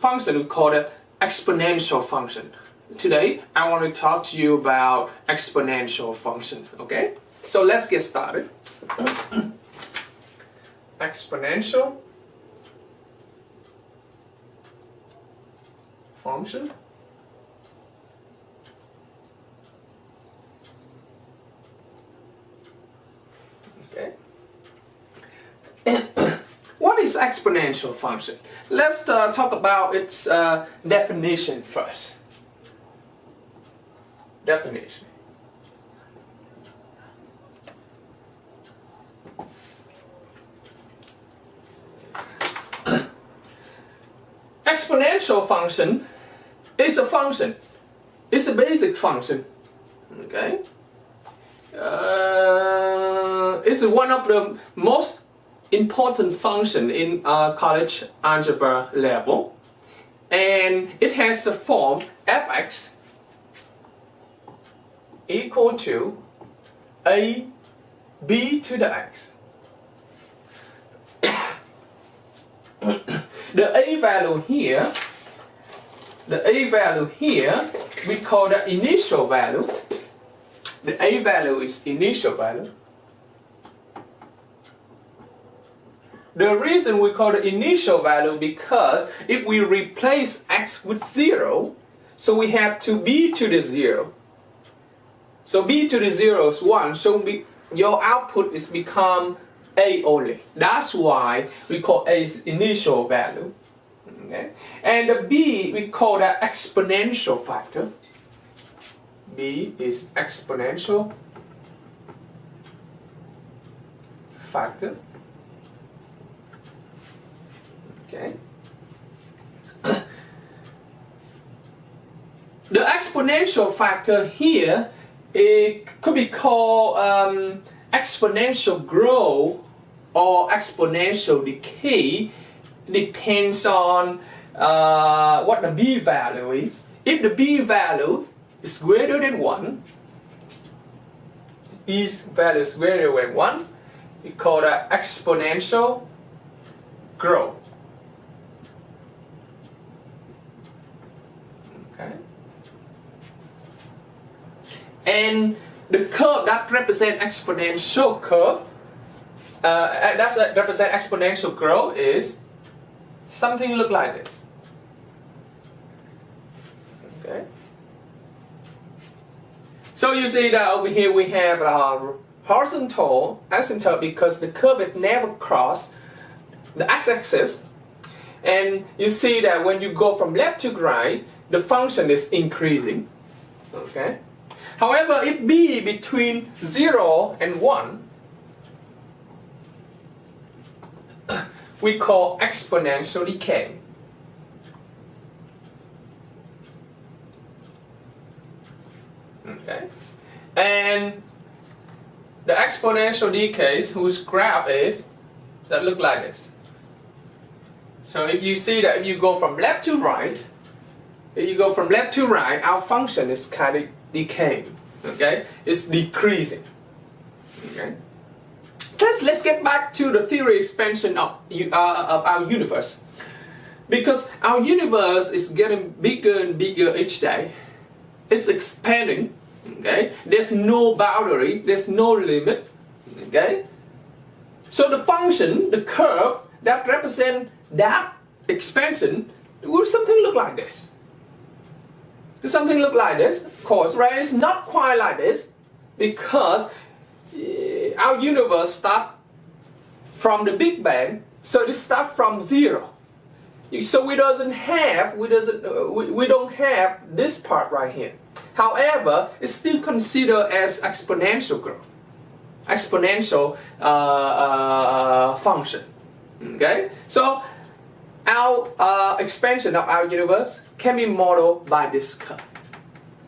function we call it exponential function. Today I want to talk to you about exponential function. Okay, so let's get started. Exponential function. Okay. What is exponential function? Let's talk about its definition first. Definition. Exponential function is a function. It's a basic function. Okay. It's one of the most important function in college algebra level, and it has the form fx equal to a b to the x. The a value here, we call the initial value. The a value is initial value. The reason we call the initial value because if we replace x with 0, so we have to b to the 0. So b to the 0 is 1, so your output is become a only. That's why we call a initial value. Okay? And the b we call that exponential factor. B is exponential factor. Okay. The exponential factor here, it could be called exponential growth or exponential decay. Depends on what the b value is. If the b value is greater than 1, b's value is greater than 1, we call that exponential growth. Okay. And the curve that represents exponential curve, that represent exponential growth is something look like this. Okay. So you see that over here we have horizontal asymptote because the curve it never crossed the x-axis, and you see that when you go from left to right, the function is increasing. Okay. However, if b between 0 and 1, we call exponential decay. Okay. And the exponential decays whose graph is that look like this. So if you see that if you go from left to right, our function is kind of decaying. Okay, it's decreasing. Okay. Let's get back to the theory expansion of our universe, because our universe is getting bigger and bigger each day. It's expanding. Okay, there's no boundary, there's no limit. Okay, so the function, the curve that represents that expansion will something look like this. Does something look like this? Of course, right? It's not quite like this because our universe starts from the Big Bang, so it starts from 0. So we don't have this part right here. However, it's still considered as exponential growth, exponential function. Okay, so our expansion of our universe can be modeled by this curve,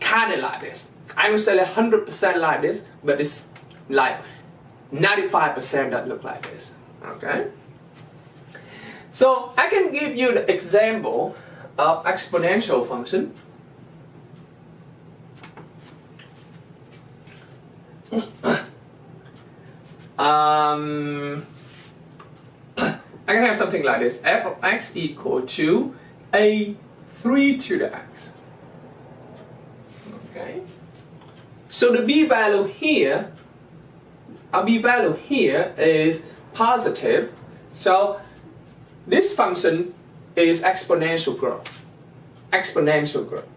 kind of like this. I would say 100% like this, but it's like 95% that look like this. Okay. So I can give you the example of exponential function. I can have something like this. F of x equal to a3 to the x. Okay. So the b value here, our b value here is positive. So this function is exponential growth. Exponential growth.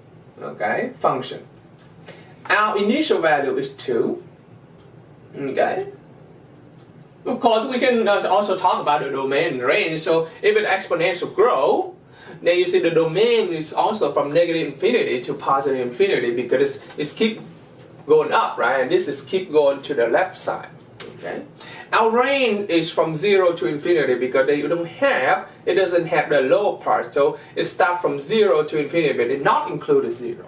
Okay, function. Our initial value is 2. Okay. Of course, we can also talk about the domain and range. So if it's exponential growth, then you see the domain is also from negative infinity to positive infinity, because it's keep going up, right? And this is keep going to the left side. Okay. Our range is from 0 to infinity, because it doesn't have the lower part. So it starts from 0 to infinity, but it not include the 0.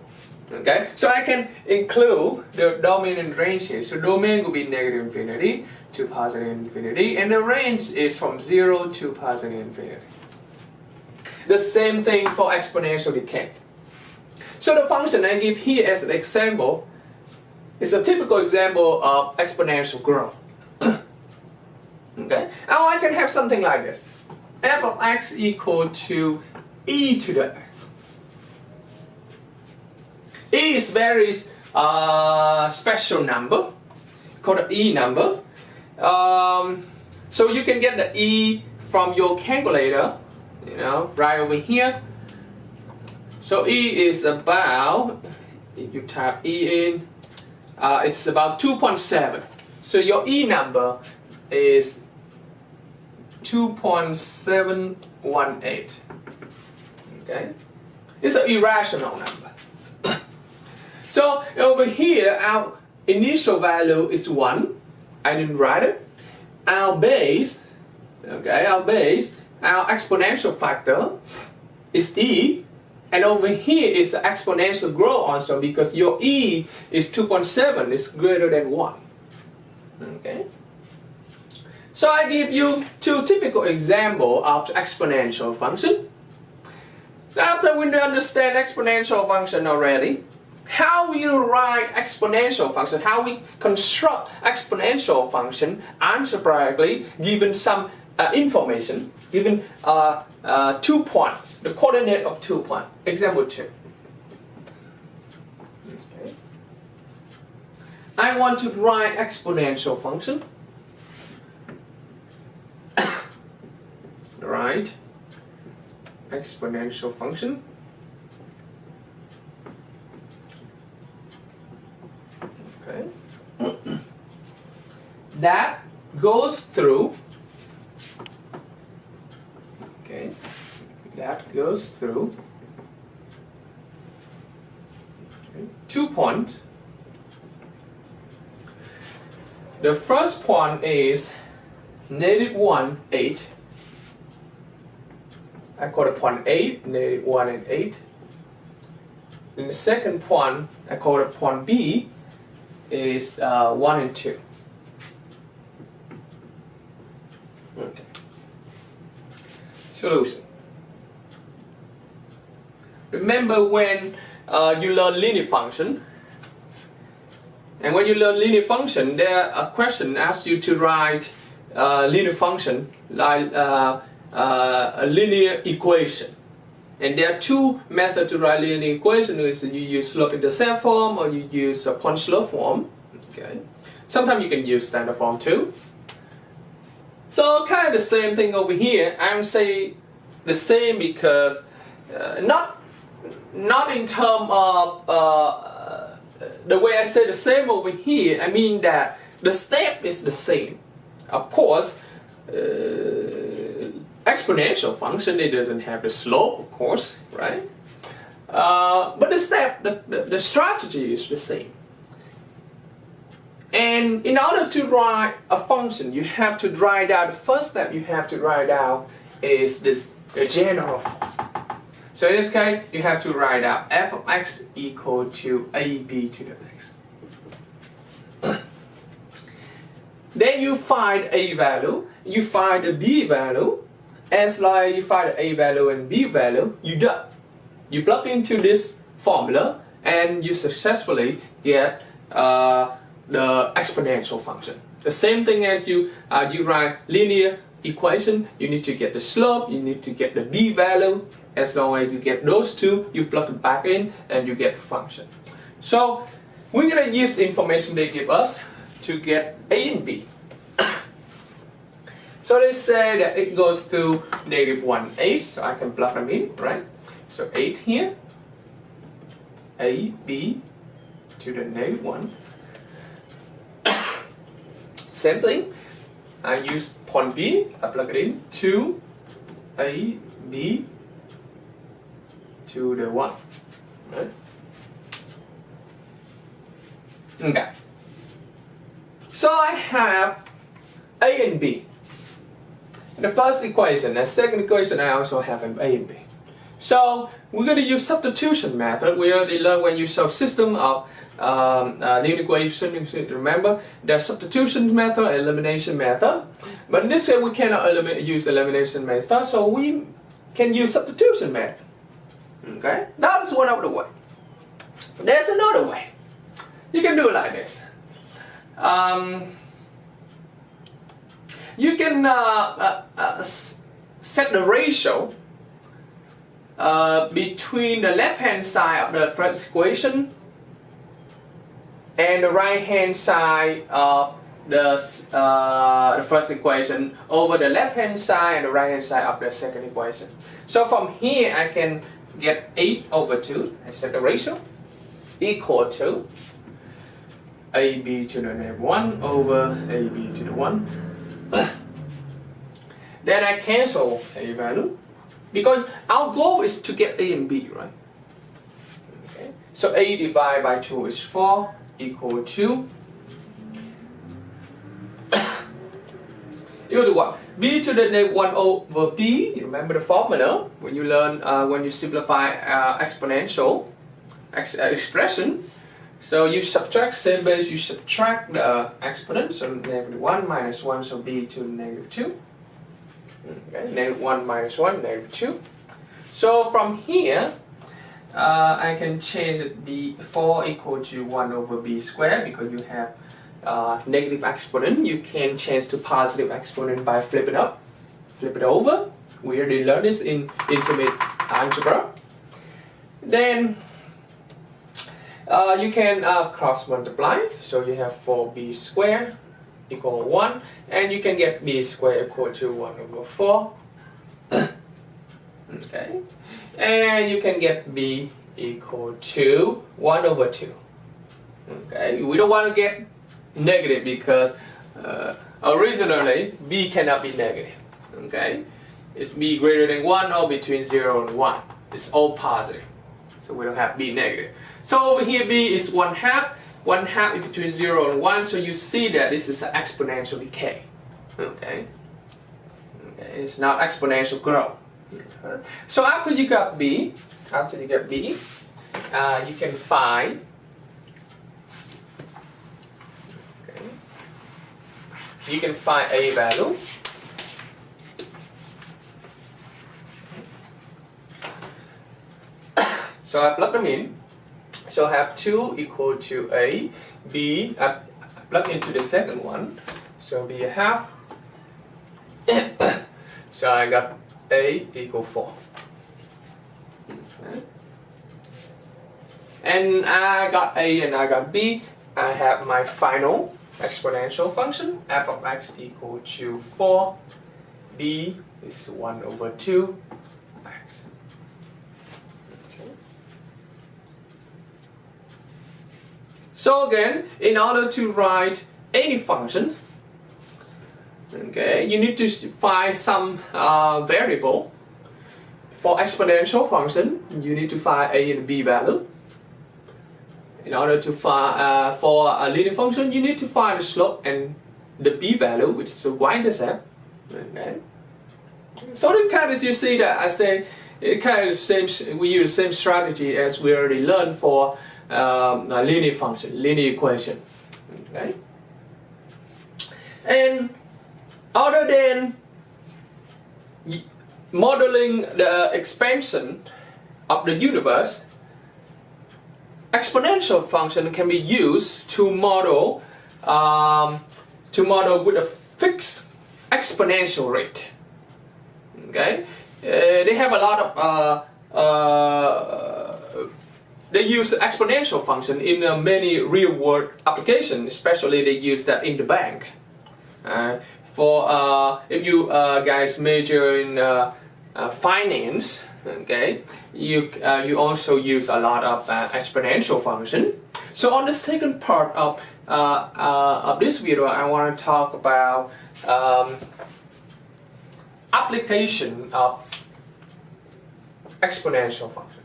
Okay, so I can include the domain and range here. So domain will be negative infinity to positive infinity, and the range is from 0 to positive infinity. The same thing for exponential decay. So the function I give here as an example is a typical example of exponential growth. Okay, now I can have something like this: f of x equal to e to the x. E is very special number, called the E number. So you can get the E from your calculator, right over here. So E is about, if you type E in, it's about 2.7. So your E number is 2.718. Okay, it's an irrational number. So over here, our initial value is 1. I didn't write it. Our base, our exponential factor is e, and over here is the exponential growth also, because your e is 2.7, is greater than 1. Okay. So I give you two typical examples of exponential function. After we understand exponential function already, how we write exponential function, how we construct exponential function algebraically, given some information, given 2 points, the coordinate of 2 points. Example 2. Okay. I want to write exponential function. Right? Exponential function. Okay. That goes through. Okay. That goes through 2 points. The first point is -1, 8. I call it point 8, -1 and 8. And the second point, I call it point B, is 1 and 2. Okay. Solution. Remember when you learn linear function, and when you learn linear function, there a question asks you to write linear function like a linear equation. And there are two methods to write linear equation. Is you use slope-intercept form, or you use a point-slope form. Okay. Sometimes you can use standard form too. So kind of the same thing over here. I would say the same because not in terms of the way I say the same over here. I mean that the step is the same. Of course, exponential function, it doesn't have the slope, of course, right? But the step, the strategy is the same. And in order to write a function, you have to write out, the first step you have to write out is the general form. So in this case, you have to write out f of x equal to ab to the x. Then you find a value, you find a b value. As like you find the a value and b value, you plug into this formula, and you successfully get the exponential function. The same thing as you write linear equation, you need to get the slope, you need to get the b value, As long as you get those two, you plug them back in and you get the function. So we're going to use the information they give us to get A and B. So they say that it goes to -1/8, so I can plug them in, right? So 8 here, A, B to the -1. Same thing, I use point B, I plug it in, 2, A, B to the 1, right? Okay. So I have A and B. The first equation, the second equation, I also have an A and B. So we're going to use substitution method. We already learned when you solve system of linear equation. Remember, there's substitution method, elimination method. But in this case, we cannot use elimination method, so we can use substitution method. Okay, that is one of the way. There's another way. You can do it like this. You can set the ratio between the left-hand side of the first equation and the right-hand side of the first equation over the left-hand side and the right-hand side of the second equation. So from here I can get 8/2, I set the ratio, equal to AB to the -1 over AB to the 1. Then I cancel A value, because our goal is to get A and B, right? Okay. So A divided by 2 is 4, equal to equal to what? B to the -1 over B. You remember the formula when you learn when you simplify exponential expression. So you subtract same base, you subtract the exponent, so -1 minus 1, so B to -2. Okay, -1 minus 1, -2. So from here, I can change it, B4 equal to 1 over B squared, because you have negative exponent. You can change to positive exponent by flip it up, flip it over. We already learned this in intermediate algebra. Then you can cross multiply, so you have 4B squared equal 1, and you can get B squared equal to 1 over 4. Okay, and you can get B equal to 1 over 2. Okay, we don't want to get negative because originally B cannot be negative. Okay, it's B greater than 1 or between 0 and 1. It's all positive, so we don't have B negative. So over here B is 1/2. 1/2 is between 0 and 1, so you see that this is an exponential decay. Okay, it's not exponential growth. So after you got B, you can find. Okay, you can find A value. So I plug them in. So I have 2 equal to A, B, I plug into the second one, so B a half. So I got A equal 4. Okay. And I got A and I got B. I have my final exponential function, f of x equal to 4. B is 1 over 2 x. So again, in order to write any function, okay, you need to find some variable. For exponential function, you need to find A and B value. In order to find for a linear function, you need to find the slope and the B value, which is the y-intercept. Okay. So the kind of, you see that I say it kind of the same. We use the same strategy as we already learned for a linear function, linear equation. Okay. And other than modeling the expansion of the universe, exponential function can be used to model with a fixed exponential rate. Okay, they have a lot of they use exponential function in many real-world applications. Especially they use that in the bank. If you guys major in finance, okay, you also use a lot of exponential function. So on the second part of this video, I want to talk about application of exponential function.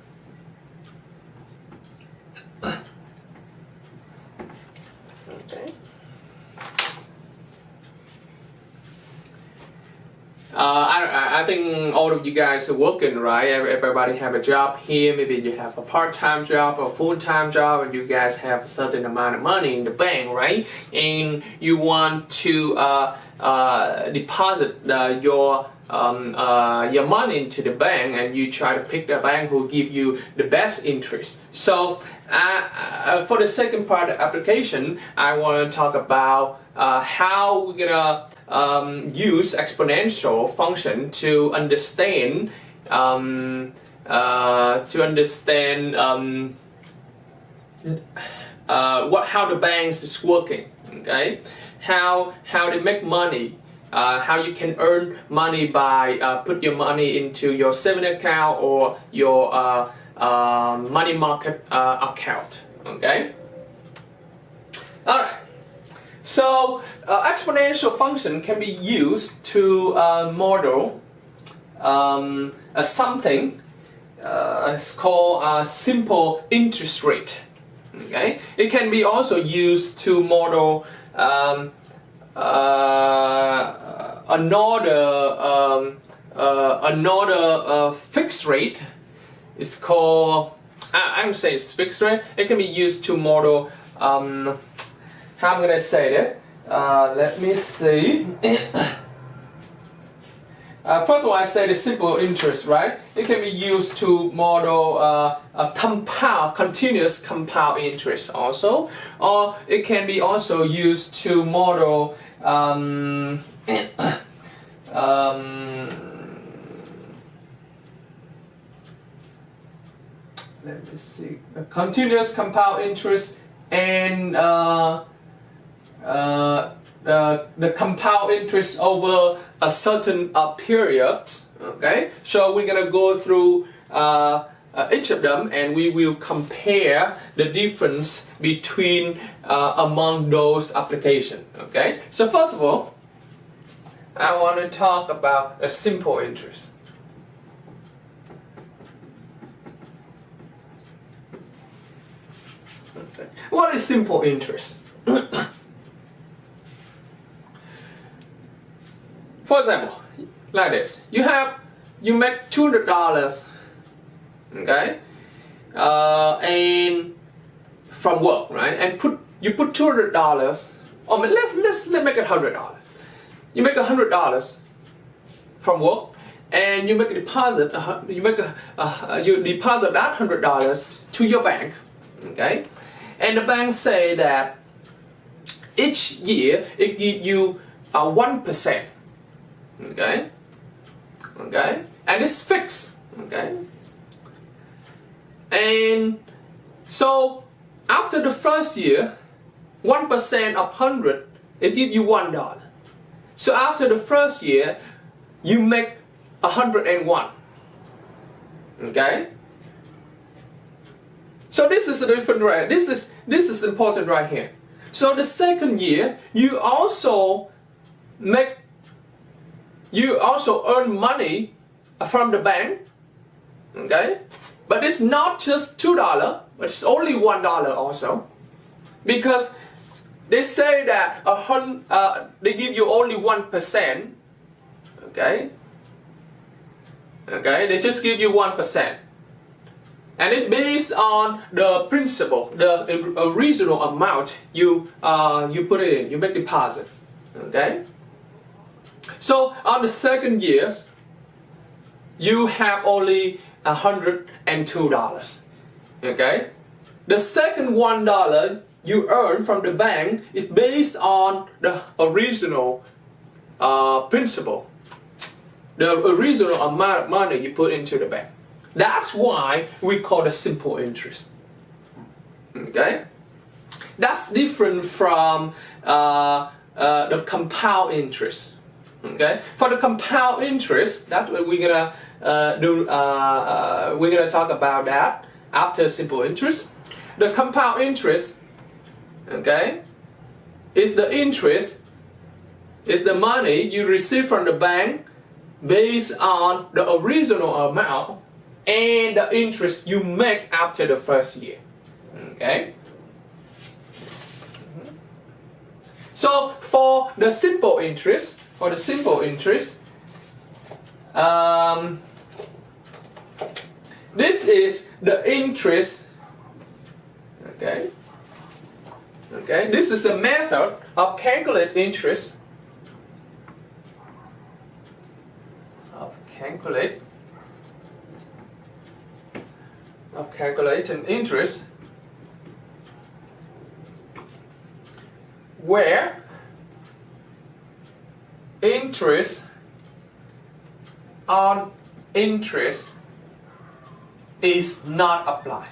Okay. I think all of you guys are working, right? Everybody have a job here. Maybe you have a part-time job or full-time job, and you guys have a certain amount of money in the bank, right? And you want to deposit your money into the bank, and you try to pick the bank who give you the best interest. So for the second part of the application, I want to talk about how we're gonna use exponential function to understand how the banks is working. Okay, how they make money. How you can earn money by put your money into your saving account or your money market account. Okay. All right. So exponential function can be used to model something. It's called simple interest rate. Okay. It can be also used to model another fixed rate. It's called I don't say it's fixed rate. It can be used to model how I'm gonna say that. Let me see. First of all, I say the simple interest, right? It can be used to model a continuous compound interest also, or it can be also used to model let me see, a continuous compound interest and the compound interest over a certain period. Okay, so we're gonna go through each of them, and we will compare the difference between among those applications. Okay, so first of all, I want to talk about a simple interest. Okay. What is simple interest? For example, like this, you make $200, okay, and from work, right? And you put $200, or let's make it $100. You make $100 from work, and you make a deposit. You deposit that $100 to your bank, okay, and the bank say that each year it gives you 1%. Okay, and it's fixed. Okay, and so after the first year, 1% of 100, it gives you $1. So after the first year, you make 101. Okay, so this is a different rate. This is important right here. So the second year, you also earn money from the bank, okay? But it's not just $2, but it's only $1 also, because they say that they give you only 1%, okay? Okay, they just give you 1%, and it's based on the principal, the original amount you put it in, you make deposit, okay? So on the second year, you have only $102. Okay, the second $1 you earn from the bank is based on the original principal, the original amount of money you put into the bank. That's why we call it simple interest. Okay? That's different from the compound interest. Okay? For the compound interest, that we're gonna we're gonna talk about that after simple interest. The compound interest, okay, is the interest, is the money you receive from the bank based on the original amount and the interest you make after the first year. Okay. So for the simple interest, this is the interest. Okay. Okay. This is a method of calculate interest. Calculating interest, where interest on interest is not applied.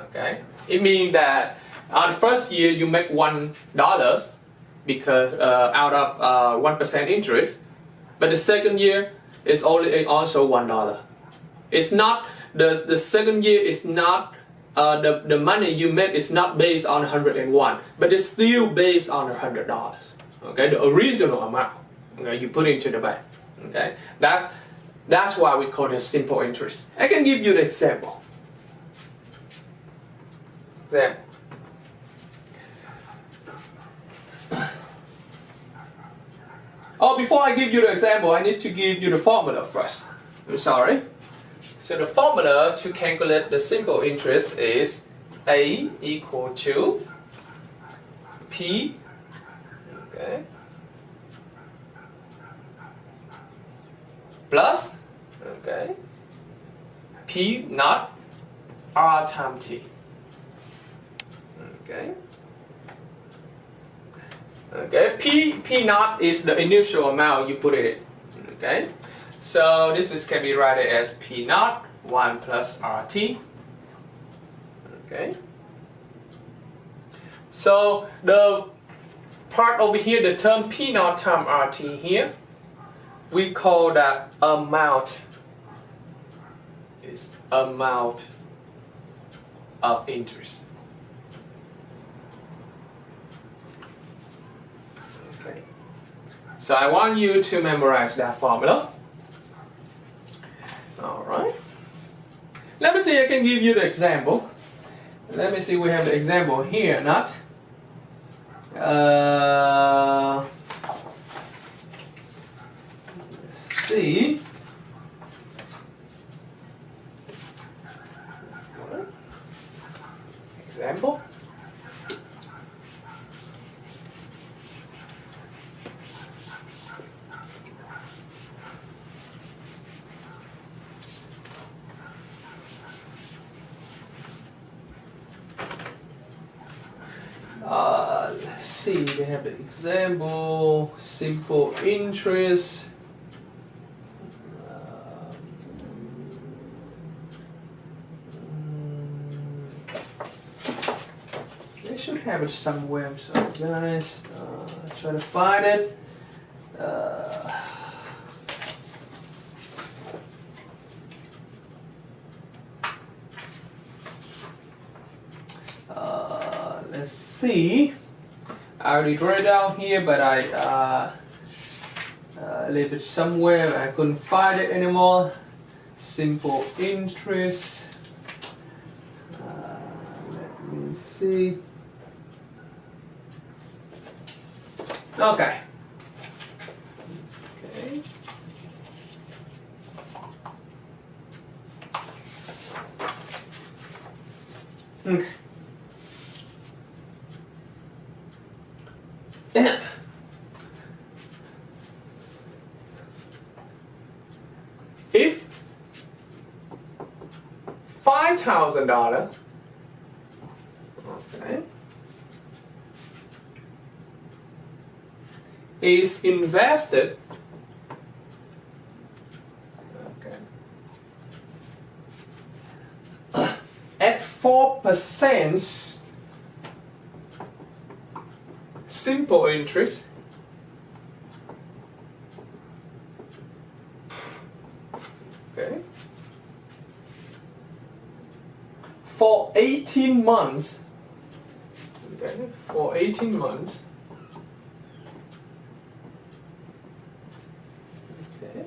Okay, it means that on the first year you make $1 because out of 1% interest, but the second year is also $1. It's not the second year is not the money you make is not based on 101, but it's still based on $100. Okay, the original amount. Okay, you put into the bank. Okay, that's why we call it simple interest. I can give you the example. Oh, before I give you the example, I need to give you the formula first. I'm sorry. So the formula to calculate the simple interest is A equal to P, okay, plus, okay, P naught R times T. Okay. Okay, P naught is the initial amount you put it in. Okay, so this can be written as P naught 1 plus RT. Okay, so the part over here, the term P naught times RT here, we call that amount. Is amount of interest. So I want you to memorize that formula. Alright. Let me see, I can give you the example. Let me see, we have the example here, not? Let's see. Example. Let's see, we have the example, simple interest. They should have it somewhere, so to be honest, try to find it. Let's see. I already wrote it down here, but I leave it somewhere. I couldn't find it anymore. Simple interest. Let me see. Okay. Okay. If $5,000, okay, is invested at 4% simple interest, okay, for 18 months, okay, for 18 months, okay,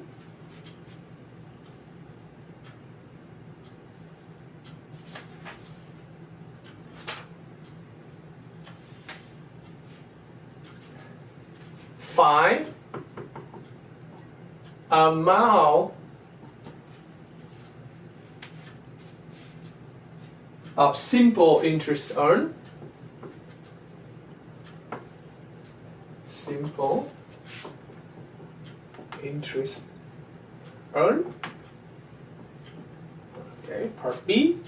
find amount of simple interest earned, simple interest earned, okay, part B.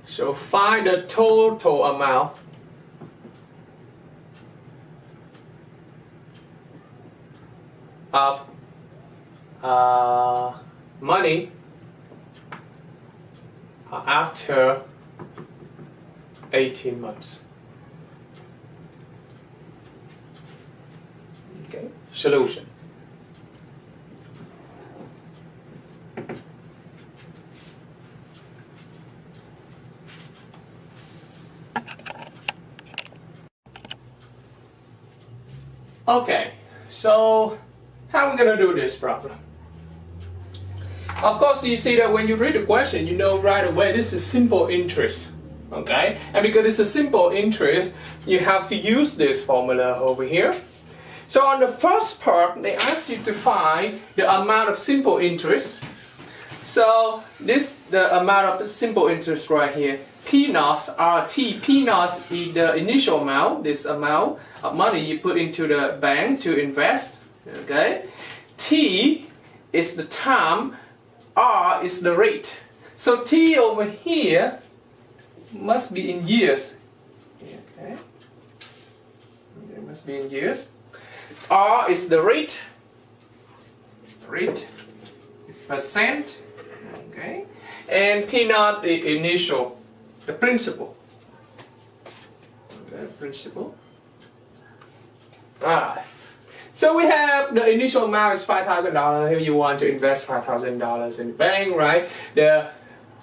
So find the total amount of money after 18 months. Okay, solution. Okay, so how are we going to do this problem? Of course, you see that when you read the question, you know right away this is simple interest. Okay, and because it's a simple interest, you have to use this formula over here. So on the first part, they asked you to find the amount of simple interest. So this the amount of simple interest right here. P naught RT. P naught is the initial amount, this amount of money you put into the bank to invest. Okay, T is the time, R is the rate. So T over here must be in years. Okay, it must be in years. R is the rate, percent. Okay, and P naught the initial, the principal. Okay, principal. Alright. So we have the initial amount is $5,000. Here you want to invest $5,000 in the bank, right? The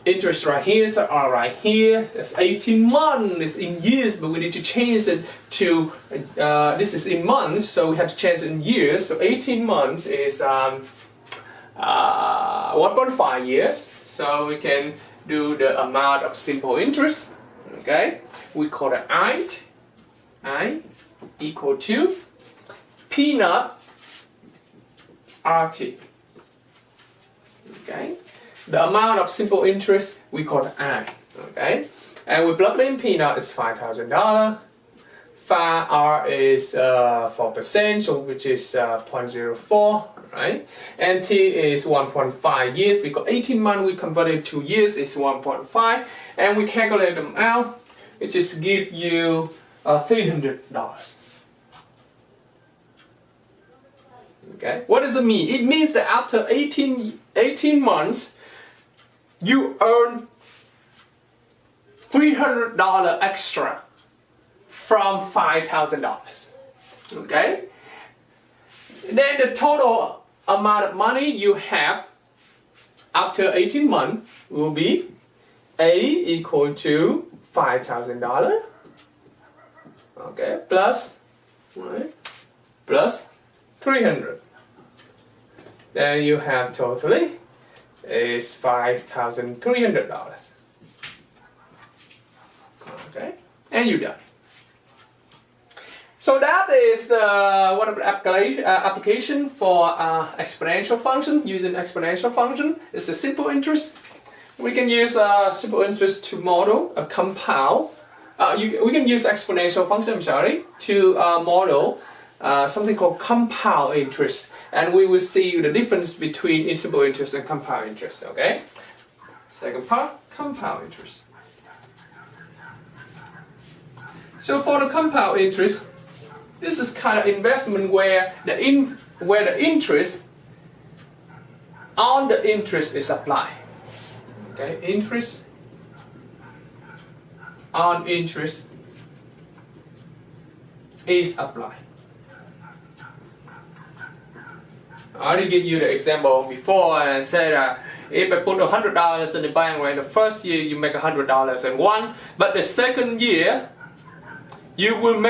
interest right here are right here. That's 18 months. It's in years, but we need to change it to this is in months, so we have to change it in years. So 18 months is 1.5 years. So we can do the amount of simple interest. Okay, we call it I equal to P naught RT. Okay, the amount of simple interest we call it I. Okay, and we plug in P naught is $5,000. Phi R is 4%, so which is 0.04, right? And T is 1.5 years because 18 months we converted to years is 1.5, and we calculate them out. It just gives you $300. Okay, what does it mean? It means that after 18 months, you earn $300 extra from $5,000. Okay, then the total amount of money you have after 18 months will be A equal to $5,000. Okay, plus, right, plus 300. Then you have totally is $5,300. Okay, and you're done. So that is one of the application for exponential function. Using exponential function, it's a simple interest. We can use simple interest to model a compound. We can use exponential function, I'm sorry, to model something called compound interest, and we will see the difference between simple interest and compound interest. Okay. Second part, compound interest. So for the compound interest, this is kind of investment where the interest on the interest is applied. Okay, interest on interest is applied. I already give you the example before, and I said if I put $100 in the bank, right, the first year you make $100 and one, but the second year you will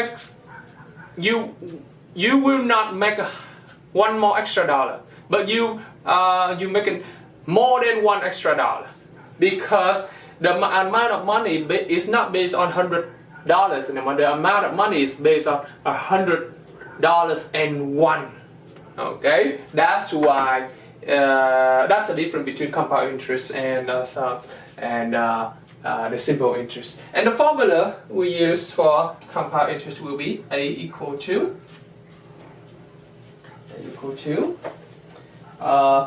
not make one more extra dollar, but you making more than one extra dollar, because the amount of money is not based on $100 anymore. The amount of money is based on $100 and one. Okay, that's why that's the difference between compound interest and the simple interest. And the formula we use for compound interest will be A equal to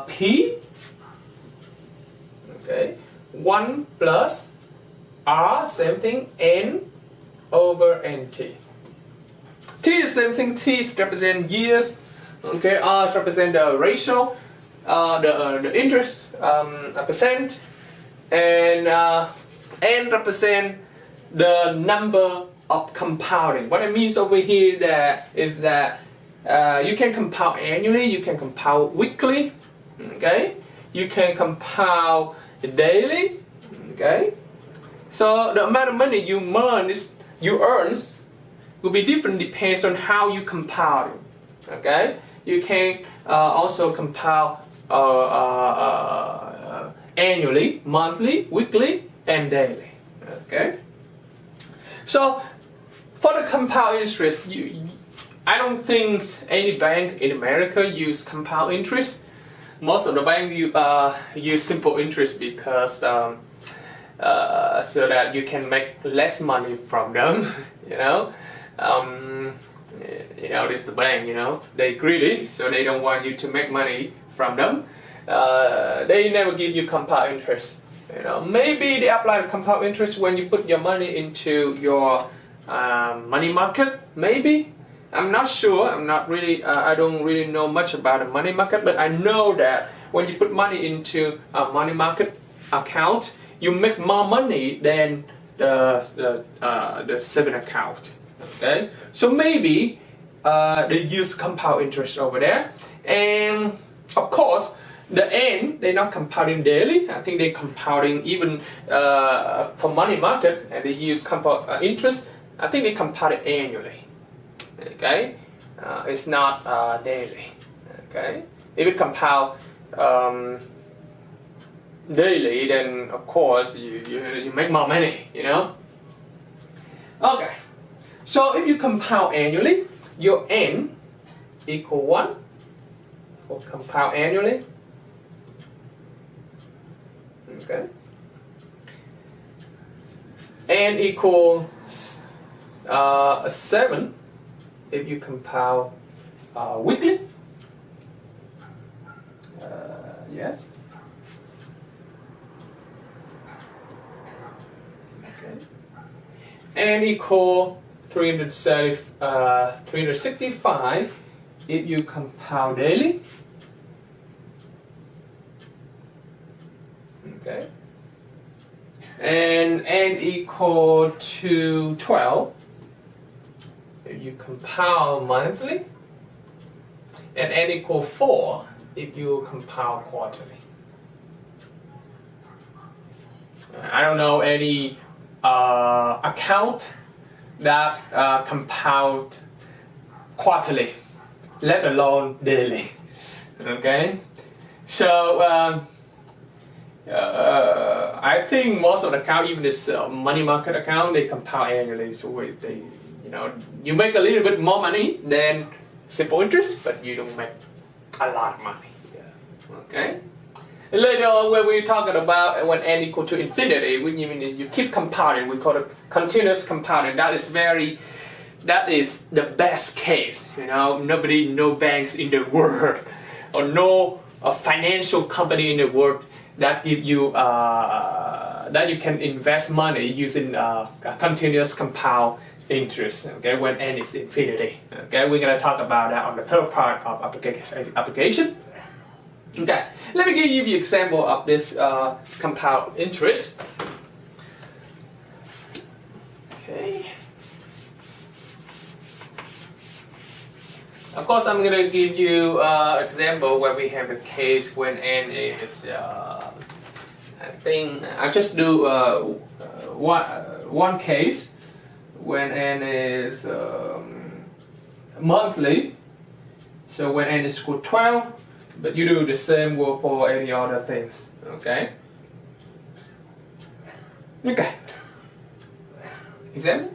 P, okay, 1 plus R, same thing, N over NT. T is same thing. T represent years. Okay, R represent the ratio, the interest, a percent, and N represent the number of compounding. What it means over here is that you can compound annually, you can compound weekly, okay, you can compound daily, okay. So the amount of money you earn will be different, depends on how you compound it, okay. You can also compound annually, monthly, weekly, and daily. Okay. So for the compound interest, I don't think any bank in America use compound interest. Most of the banks use simple interest because so that you can make less money from them. This is the bank, they greedy, so they don't want you to make money from them. They never give you compound interest. Maybe they apply the compound interest when you put your money into your money market. Maybe, I'm not sure. I'm not really. I don't really know much about the money market, but I know that when you put money into a money market account, you make more money than the savings account. Okay, so maybe they use compound interest over there, and of course the N, they're not compounding daily. I think they're compounding even for money market, and they use compound interest. I think they compound it annually. Okay, it's not daily. Okay, if you compound daily, then of course you make more money. Okay. So if you compound annually, your N equal 1 for compound annually. Okay. N equal 7 if you compound weekly. Yeah. Okay. N equal 365 if you compound daily. Okay. And N equal to 12 if you compound monthly. And N equal 4 if you compound quarterly. I don't know any account that compound quarterly, let alone daily. Okay, so I think most of the account, even this money market account, they compound annually. So you make a little bit more money than simple interest, but you don't make a lot of money. Yeah. Okay. And later on, when we're talking about when n equal to infinity, which means you keep compounding, we call it continuous compounding. That is the best case. Nobody, no banks in the world, or no financial company in the world that give you that you can invest money using continuous compound interest. Okay, when n is infinity. Okay, we're gonna talk about that on the third part of application. Okay, Let me give you the example of this compound interest. Okay. Of course, I'm going to give you an example where we have a case when n is, I think, I'll just do one case when n is monthly. So when n is equal to 12, but you do the same work for any other things, okay? Okay. Example?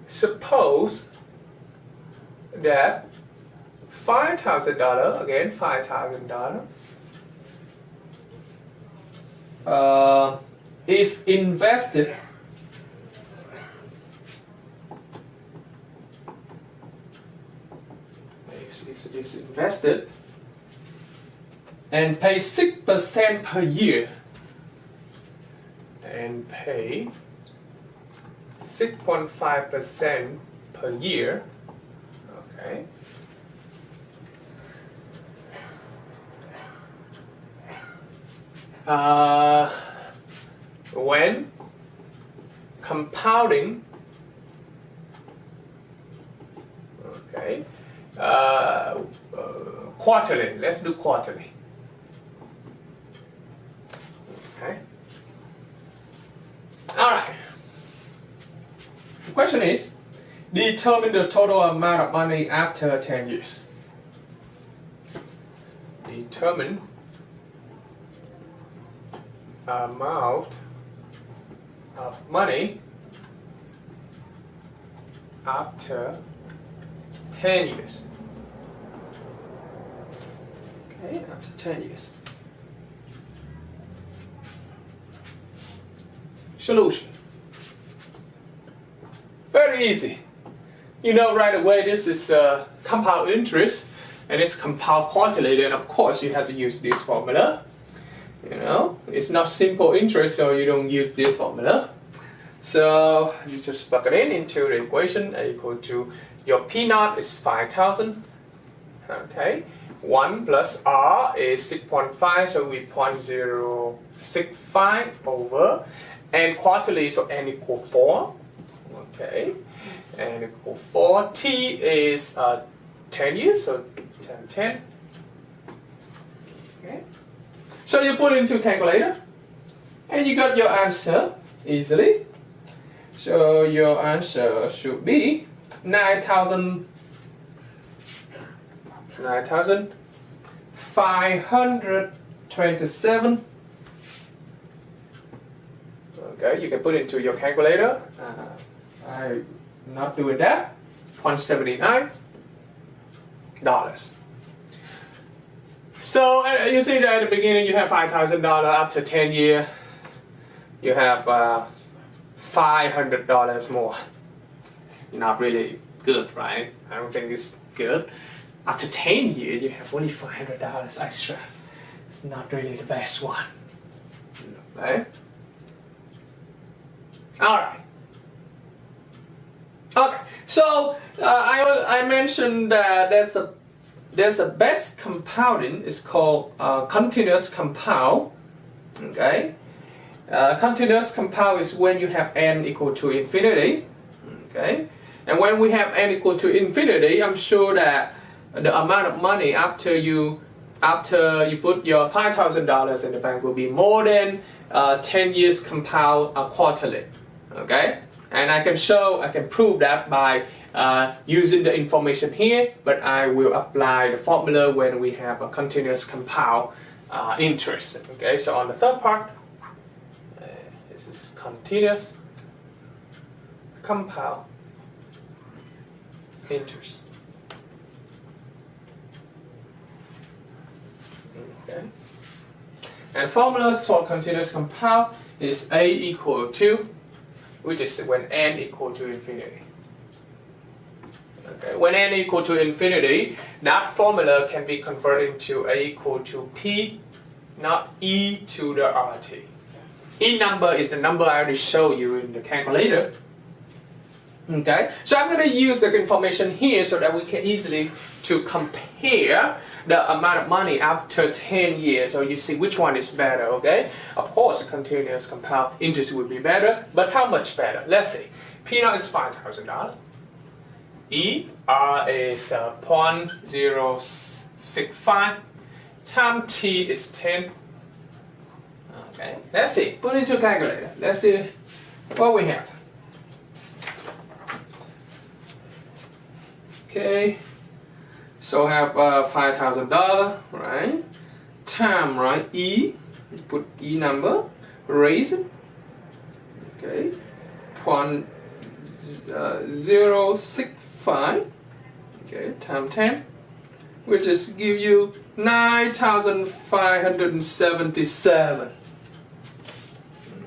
Suppose that $5,000, again $5,000, is invested and pay 6% per year and pay 6.5% per year, okay? When compounding, okay, quarterly, let's do quarterly, okay? All right. The question is, determine the total amount of money after 10 years. Determine amount of money after 10 years. Okay, after 10 years. Solution. Very easy. You know right away this is compound interest and it's compound quarterly, then of course you have to use this formula. You know, it's not simple interest, so you don't use this formula. So you just plug it into the equation. A equal to your P naught is 5,000. Okay, 1 plus R is 6.5, so we 0.065 over. And quarterly, so n equal 4. Okay, n equal 4. T is 10 years, so 10. Okay. So you put it into calculator, and you got your answer easily. So your answer should be 9,527. Okay, you can put it into your calculator. I'm not doing that. $0.79. So you see that at the beginning you have $5,000. After 10 years, you have $500 more. It's not really good, right? I don't think it's good. After 10 years, you have only $500 extra. It's not really the best one, right? All right. Okay. So I mentioned that there's the best compounding is called continuous compound. Okay. Continuous compound is when you have n equal to infinity. Okay. And when we have n equal to infinity, I'm sure that the amount of money after you put your $5,000 in the bank will be more than 10 years compound quarterly. Okay. And I can prove that by using the information here, but I will apply the formula when we have a continuous compound interest. Okay, so on the third part, this is continuous compound interest. Okay, and formulas for continuous compound is A equal to, which is when n equal to infinity. Okay. When n equal to infinity, that formula can be converted into A equal to P, not E to the RT. E number is the number I already showed you in the calculator. Okay, so I'm going to use the information here so that we can easily to compare the amount of money after 10 years, so you see which one is better. Okay, of course the continuous compound interest would be better, but how much better? Let's see. P naught is $5,000. E is 0.065 times T is 10. Okay, let's see. Put into calculator. Let's see what we have. Okay, so I have $5,000, right? Time, right? E, put E number, raise it. Okay, 0.065. Okay, times 10, which is give you 9,577.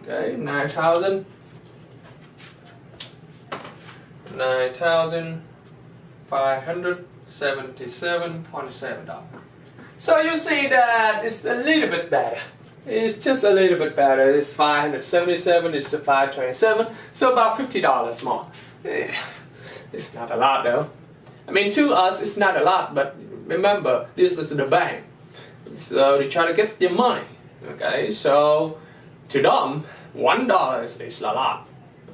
Okay, 9,577.7. So you see that it's a little bit better. It's just a little bit better. It's 577, it's 527, so about $50 more. It's not a lot though. I mean, to us it's not a lot, but remember, this is the bank. So they try to get your money. Okay, so to them, $1 is a lot.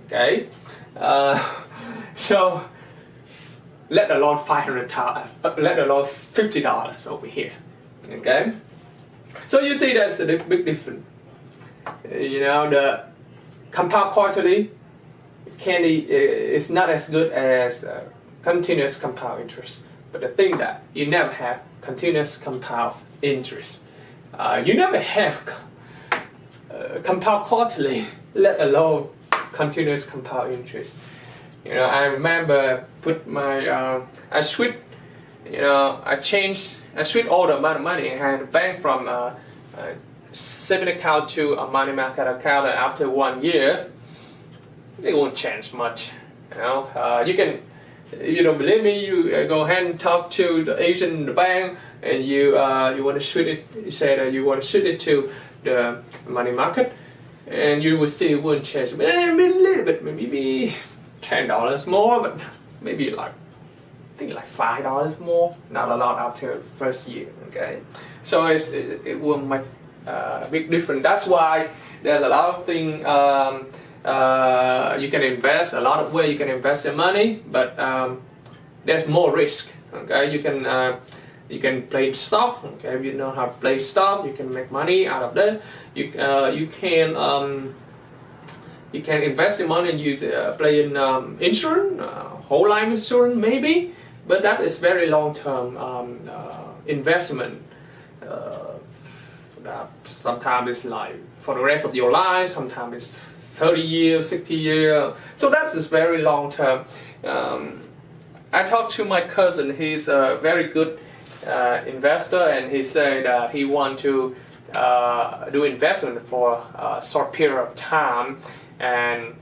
Okay, so let alone let alone $50 over here. Okay, so you see that's a big difference. You know, the compound quarterly candy is not as good as continuous compound interest. But the thing that you never have continuous compound interest. You never have compound quarterly, let alone continuous compound interest. You know, I remember put my I switched all the amount of money I had in the bank from saving account to a money market account, and after 1 year, it won't change much. You know, you don't believe me, you go ahead and talk to the agent in the bank, and you want to switch it. You say that you want to switch it to the money market, and you will still won't change. Maybe a little bit, maybe $10 more, but maybe like I think like $5 more. Not a lot after first year. Okay, so it will make a big difference. That's why there's a lot of things. You can invest a lot of ways you can invest your money, but there's more risk. Okay, you can play stock. Okay, if you know how to play stock, you can make money out of that. You can invest your money and use play in insurance, whole life insurance maybe, but that is very long term investment. Sometimes it's like for the rest of your life. Sometimes it's 30 years, 60 years, so that is very long term. I talked to my cousin. He's a very good investor, and he said that he want to do investment for a short period of time, and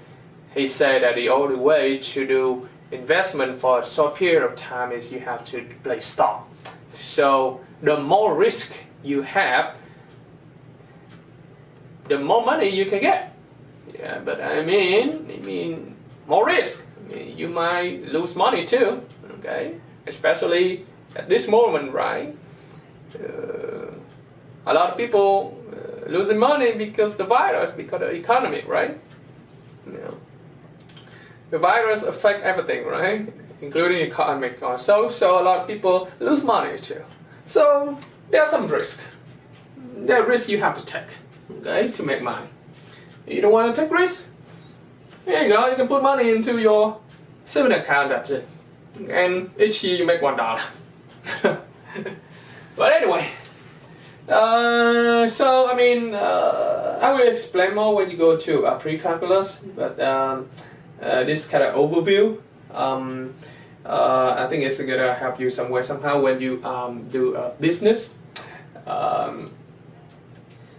he said that the only way to do investment for a short period of time is you have to play stock. So the more risk you have, the more money you can get. Yeah, but I mean more risk. I mean, you might lose money too. Okay, especially at this moment, right? A lot of people losing money because the virus, because of the economy, right? You know, the virus affect everything, right? Including economic also. So a lot of people lose money too. So there's some risk. There are risks you have to take, okay, to make money. You don't want to take risks? Here you go. You can put money into your savings account. That's it. And each year you make $1. But anyway, so I mean, I will explain more when you go to pre-calculus. But this kind of overview, I think it's gonna help you somewhere somehow when you do business.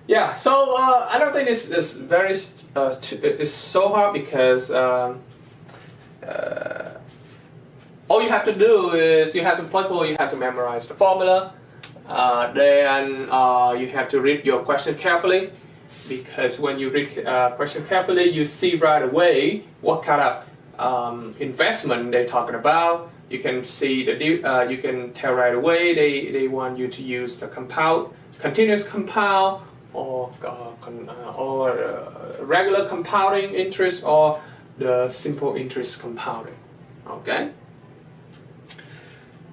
Yeah, so I don't think this is very it's so hard, because all you have to do is first of all you have to memorize the formula. Then you have to read your question carefully, because when you read question carefully, you see right away what kind of investment they're talking about. You can see you can tell right away they want you to use the continuous compound, or regular compounding interest, or the simple interest compounding. Okay.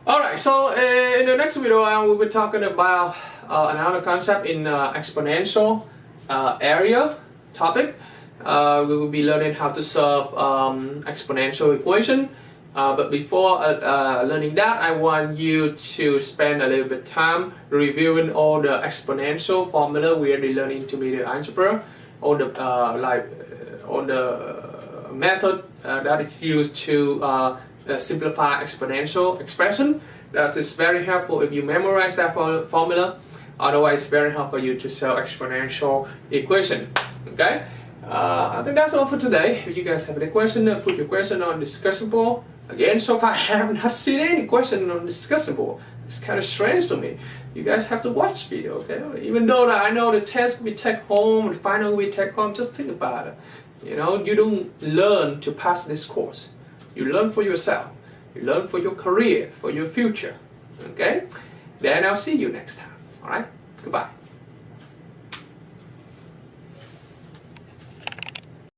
Alright, so in the next video I will be talking about another concept in exponential area topic. We will be learning how to solve exponential equation. But before learning that, I want you to spend a little bit of time reviewing all the exponential formula we already learned in intermediate algebra, all the all the method that is used to simplify exponential expression. That is very helpful if you memorize that formula. Otherwise, very helpful for you to solve exponential equation. Okay. I think that's all for today. If you guys have any question, put your question on discussion board. Again, so far I have not seen any question on discussion board. It's kind of strange to me. You guys have to watch the video, okay? Even though I know the test will be take home and final will be take home, just think about it. You know, you don't learn to pass this course. You learn for yourself. You learn for your career, for your future. Okay? Then I'll see you next time. Alright? Goodbye.